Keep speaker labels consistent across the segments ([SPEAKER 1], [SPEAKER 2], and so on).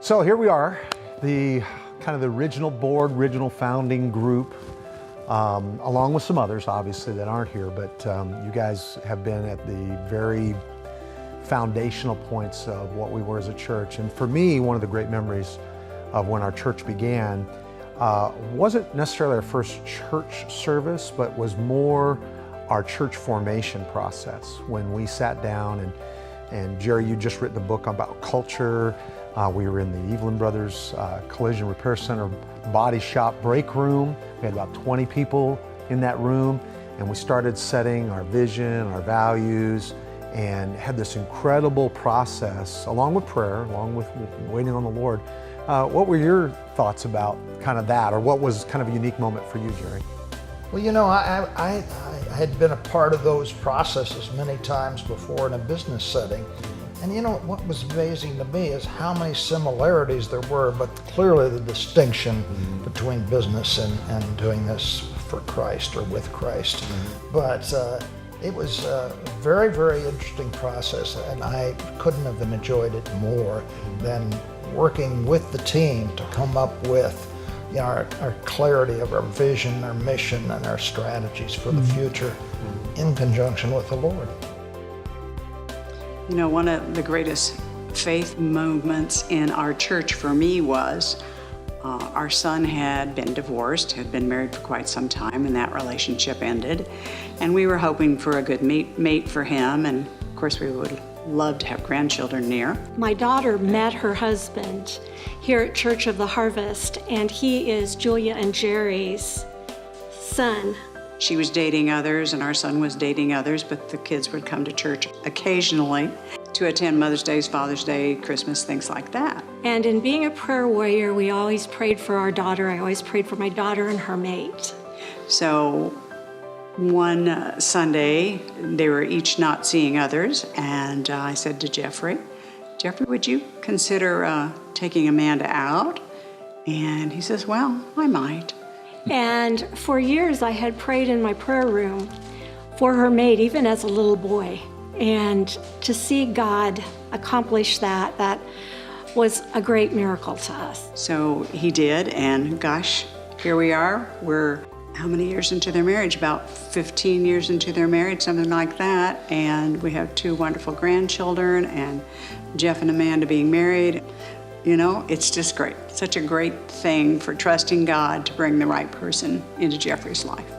[SPEAKER 1] So here we are, the kind of the original board, original founding group, along with some others, obviously, that aren't here, but you guys have been at the very foundational points of what we were as a church. And for me, one of the great memories of when our church began wasn't necessarily our first church service, but was more our church formation process, when we sat down and Jerry, you just written a book about culture. We were in the Evelyn Brothers Collision Repair Center body shop break room. We had about 20 people in that room, and we started setting our vision, our values, and had this incredible process, along with prayer, along with waiting on the Lord. What were your thoughts about kind of that, or what was kind of a unique moment for you, Jerry?
[SPEAKER 2] Well, you know, I had been a part of those processes many times before in a business setting. And you know, what was amazing to me is how many similarities there were, but clearly the distinction between business and doing this for Christ or with Christ. But it was a very, very interesting process, and I couldn't have enjoyed it more than working with the team to come up with, you know, our clarity of our vision, our mission, and our strategies for the future in conjunction with the Lord.
[SPEAKER 3] You know, one of the greatest faith moments in our church for me was our son had been divorced, had been married for quite some time, and that relationship ended. And we were hoping for a good mate for him, and of course we would love to have grandchildren near.
[SPEAKER 4] My daughter met her husband here at Church of the Harvest, and he is Julia and Jerry's son.
[SPEAKER 3] She was dating others and our son was dating others, but the kids would come to church occasionally to attend Mother's Day, Father's Day, Christmas, things like that.
[SPEAKER 4] And in being a prayer warrior, we always prayed for our daughter. I always prayed for my daughter and her mate.
[SPEAKER 3] So one Sunday, they were each not seeing others, and I said to Jeffrey, would you consider taking Amanda out? And he says, well, I might.
[SPEAKER 4] And for years I had prayed in my prayer room for her mate, even as a little boy. And to see God accomplish that was a great miracle to us.
[SPEAKER 3] So he did, and gosh, here we are. We're how many years into their marriage? About 15 years into their marriage, something like that. And we have 2 wonderful grandchildren, and Jeff and Amanda being married. You know, it's just great. Such a great thing for trusting God to bring the right person into Jeffrey's life.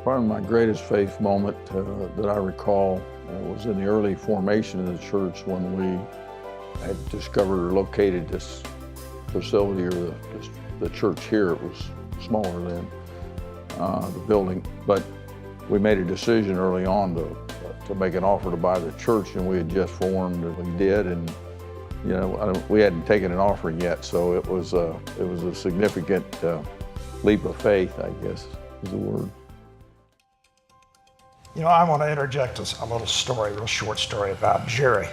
[SPEAKER 5] Probably my greatest faith moment that I recall was in the early formation of the church, when we had discovered or located this facility, or the church here. It was smaller than the building, but we made a decision early on to make an offer to buy the church, and we had just formed, and we did, and you know, we hadn't taken an offering yet, so it was a significant leap of faith, I guess is the word.
[SPEAKER 2] You know, I want to interject a little story, a real short story about Jerry.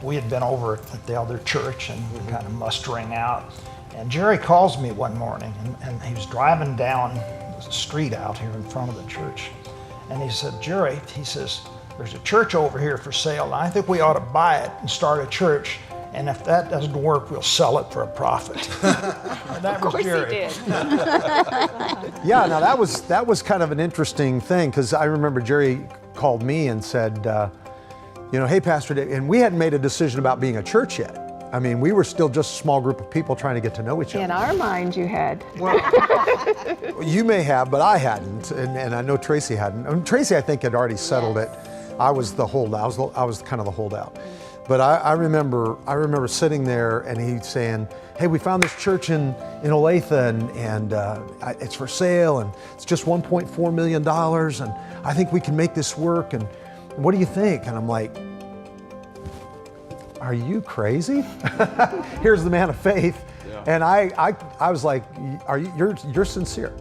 [SPEAKER 2] We had been over at the other church and we were kind of mustering out, and Jerry calls me one morning, and he was driving down the street out here in front of the church, and he said, Jerry, he says, there's a church over here for sale, and I think we ought to buy it and start a church, and if that doesn't work, we'll sell it for a profit. And that was Jerry.
[SPEAKER 6] Of course he did.
[SPEAKER 1] Yeah, now that was kind of an interesting thing, because I remember Jerry called me and said, you know, hey, Pastor Dave, and we hadn't made a decision about being a church yet. I mean, we were still just a small group of people trying to get to know each other.
[SPEAKER 6] In our mind, you had.
[SPEAKER 1] Well, you may have, but I hadn't, and I know Tracy hadn't. I mean, Tracy, I think, had already settled it. I was the holdout. I was kind of the holdout. But I remember sitting there, and he's saying, "Hey, we found this church in Olathe, and it's for sale, and it's just $1.4 million, and I think we can make this work. And what do you think?" And I'm like, "Are you crazy?" Here's the man of faith, and I was like, "You're sincere?"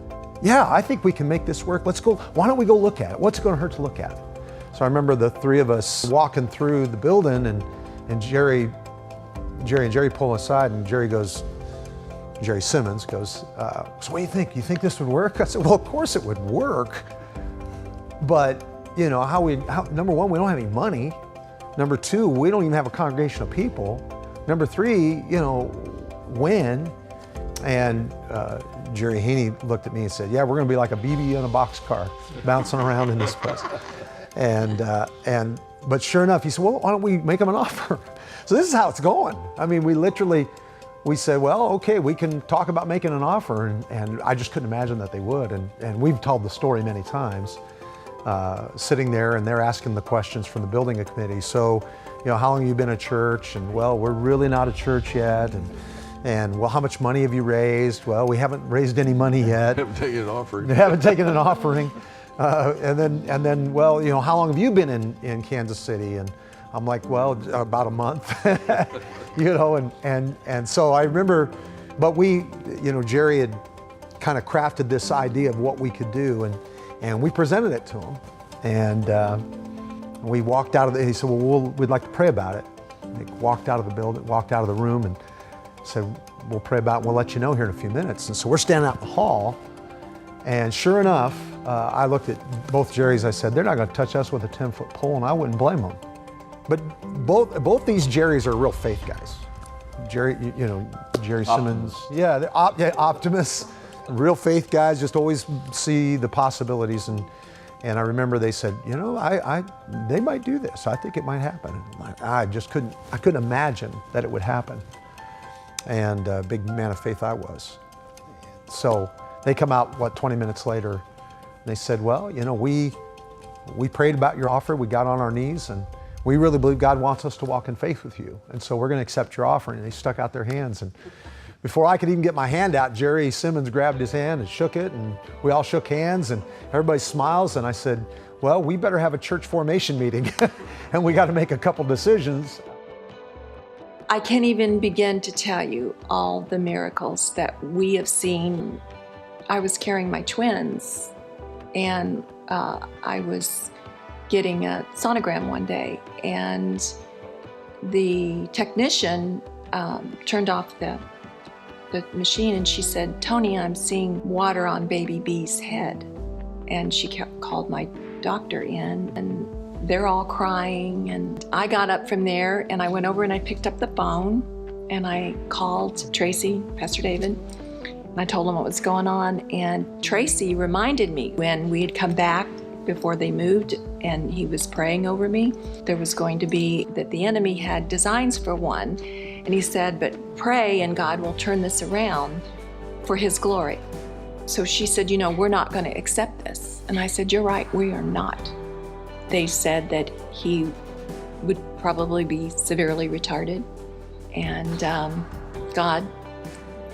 [SPEAKER 1] "Yeah, I think we can make this work. Let's go. Why don't we go look at it? What's it going to hurt to look at it?" So I remember the 3 of us walking through the building, and Jerry pull aside, and Jerry Simmons goes, "So what do you think? You think this would work?" I said, "Well, of course it would work, but you know, number one, we don't have any money. Number two, we don't even have a congregation of people. Number three, when? And Jerry Haney looked at me and said, yeah, we're going to be like a BB in a boxcar bouncing around in this place. But sure enough, he said, well, why don't we make them an offer? So this is how it's going. I mean, we said, well, okay, we can talk about making an offer. And I just couldn't imagine that they would. And we've told the story many times, sitting there and they're asking the questions from the building committee. So, how long have you been a church? And well, we're really not a church yet. And well, how much money have you raised? Well, we haven't raised any money yet.
[SPEAKER 5] Haven't taken an offering.
[SPEAKER 1] Haven't taken an offering. And then, well, how long have you been in Kansas City? And I'm like, well, about a month, and so I remember, but Jerry had kind of crafted this idea of what we could do, and we presented it to him, and we walked out of he said, well, we'd like to pray about it. And they walked out of the building, walked out of the room, and said, we'll pray about it, we'll let you know here in a few minutes. And so we're standing out in the hall, and sure enough, I looked at both Jerrys, I said, they're not going to touch us with a 10-foot pole, and I wouldn't blame them. But both these Jerrys are real faith guys. Jerry Simmons, yeah, they're optimists, real faith guys, just always see the possibilities. And I remember they said, they might do this. I think it might happen. And I couldn't imagine that it would happen. And a big man of faith I was. So they come out, 20 minutes later, and they said, well, we prayed about your offer, we got on our knees, and we really believe God wants us to walk in faith with you. And so we're going to accept your offering. And they stuck out their hands. And before I could even get my hand out, Jerry Simmons grabbed his hand and shook it. And we all shook hands and everybody smiles. And I said, well, we better have a church formation meeting. And we got to make a couple decisions.
[SPEAKER 6] I can't even begin to tell you all the miracles that we have seen. I was carrying my twins, and I was getting a sonogram one day, and the technician turned off the machine, and she said, Tony, I'm seeing water on baby B's head. And she called my doctor in, and they're all crying. And I got up from there, and I went over and I picked up the phone, and I called Tracy, Pastor David, and I told him what was going on. And Tracy reminded me when we had come back before they moved, and he was praying over me, there was going to be, that the enemy had designs for one. And he said, but pray and God will turn this around for his glory. So she said, we're not going to accept this. And I said, you're right, we are not. They said that he would probably be severely retarded. And God,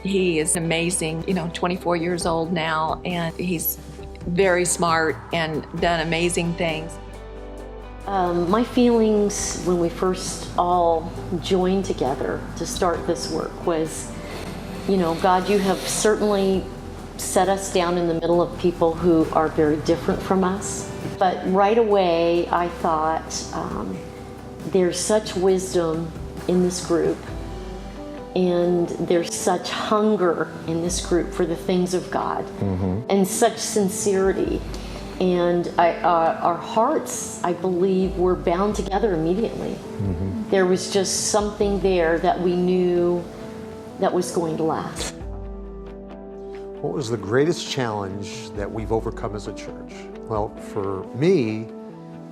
[SPEAKER 6] he is amazing, 24 years old now, and he's very smart and done amazing things.
[SPEAKER 7] My feelings when we first all joined together to start this work was, God, you have certainly set us down in the middle of people who are very different from us. But right away, I thought, there's such wisdom in this group, and there's such hunger in this group for the things of God, and such sincerity. And our hearts, I believe, were bound together immediately. There was just something there that we knew that was going to last.
[SPEAKER 1] What was the greatest challenge that we've overcome as a church? Well, for me,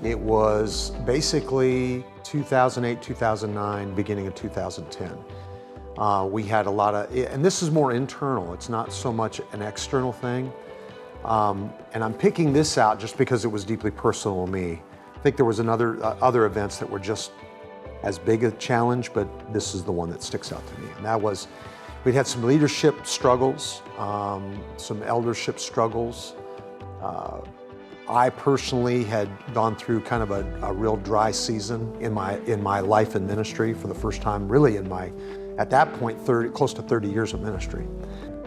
[SPEAKER 1] it was basically 2008, 2009, beginning of 2010. We had a lot of, and this is more internal, it's not so much an external thing. And I'm picking this out just because it was deeply personal to me. I think there was other events that were just as big a challenge, but this is the one that sticks out to me. And that was, we'd had some leadership struggles, some eldership struggles. I personally had gone through kind of a real dry season in my life and ministry for the first time, really in my, at that point, close to 30 years of ministry.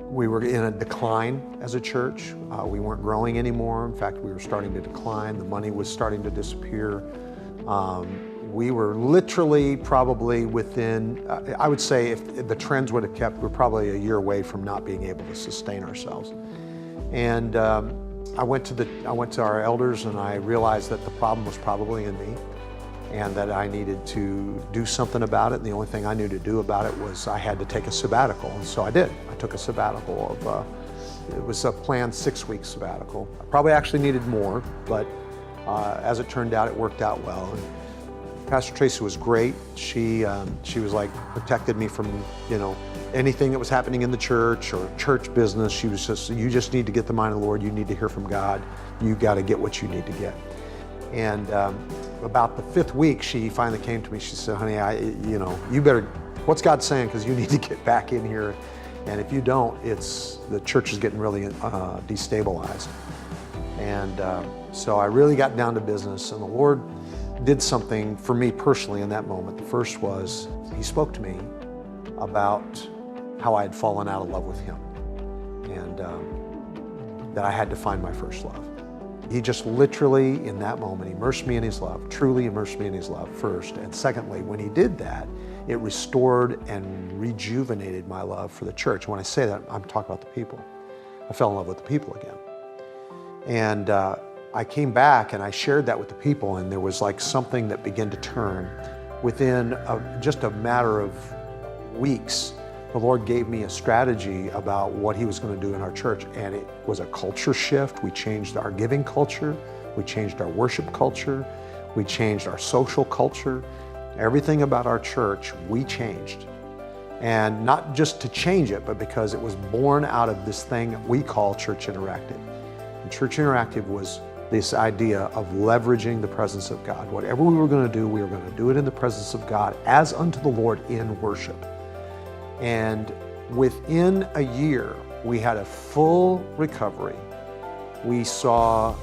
[SPEAKER 1] We were in a decline as a church. We weren't growing anymore. In fact, we were starting to decline. The money was starting to disappear. We were literally probably within, I would say if the trends would have kept, we're probably a year away from not being able to sustain ourselves. And I went to our elders and I realized that the problem was probably in me. and that I needed to do something about it. And the only thing I knew to do about it was I had to take a sabbatical, and so I did. I took a sabbatical of, it was a planned 6-week sabbatical. I probably actually needed more, but as it turned out, it worked out well. And Pastor Tracy was great. She was like protected me from, you know, anything that was happening in the church or church business. She was just, you just need to get the mind of the Lord. You need to hear from God. You got to get what you need to get. And about the 5th week, she finally came to me. She said, honey, you know, you better, what's God saying? Because you need to get back in here. And if you don't, the church is getting really destabilized. And so I really got down to business, and the Lord did something for me personally in that moment. The first was, He spoke to me about how I had fallen out of love with Him, and that I had to find my first love. He just literally, in that moment, immersed me in His love, truly immersed me in His love first. And secondly, when He did that, it restored and rejuvenated my love for the church. When I say that, I'm talking about the people. I fell in love with the people again. And I came back and I shared that with the people, and there was like something that began to turn. Within just a matter of weeks, the Lord gave me a strategy about what He was going to do in our church, and it was a culture shift. We changed our giving culture, we changed our worship culture, we changed our social culture. Everything about our church, we changed. And not just to change it, but because it was born out of this thing we call Church Interactive. And Church Interactive was this idea of leveraging the presence of God. Whatever we were going to do, we were going to do it in the presence of God as unto the Lord in worship. And within a year, we had a full recovery. We saw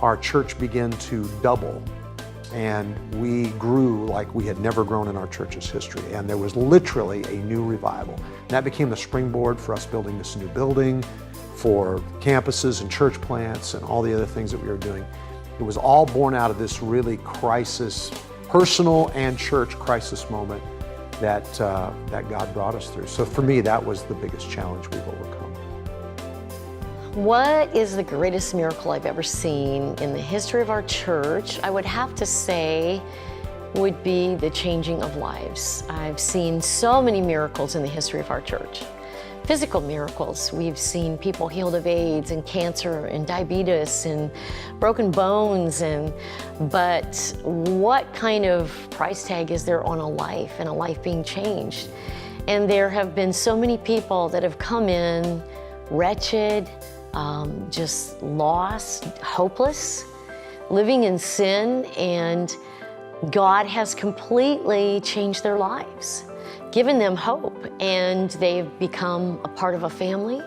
[SPEAKER 1] our church begin to double, and we grew like we had never grown in our church's history. And there was literally a new revival. And that became the springboard for us building this new building, for campuses and church plants and all the other things that we were doing. It was all born out of this really crisis, personal and church crisis moment that God brought us through. So for me, that was the biggest challenge we've overcome.
[SPEAKER 8] What is the greatest miracle I've ever seen in the history of our church? I would have to say would be the changing of lives. I've seen so many miracles in the history of our church. Physical miracles. We've seen people healed of AIDS and cancer and diabetes and broken bones, but what kind of price tag is there on a life and a life being changed? And there have been so many people that have come in wretched, just lost, hopeless, living in sin, and God has completely changed their lives, given them hope, and they've become a part of a family.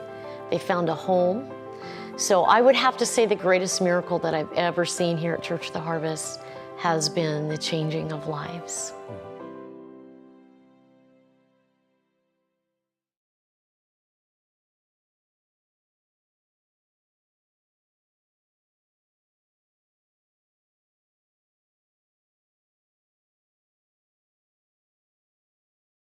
[SPEAKER 8] They found a home. So I would have to say the greatest miracle that I've ever seen here at Church of the Harvest has been the changing of lives.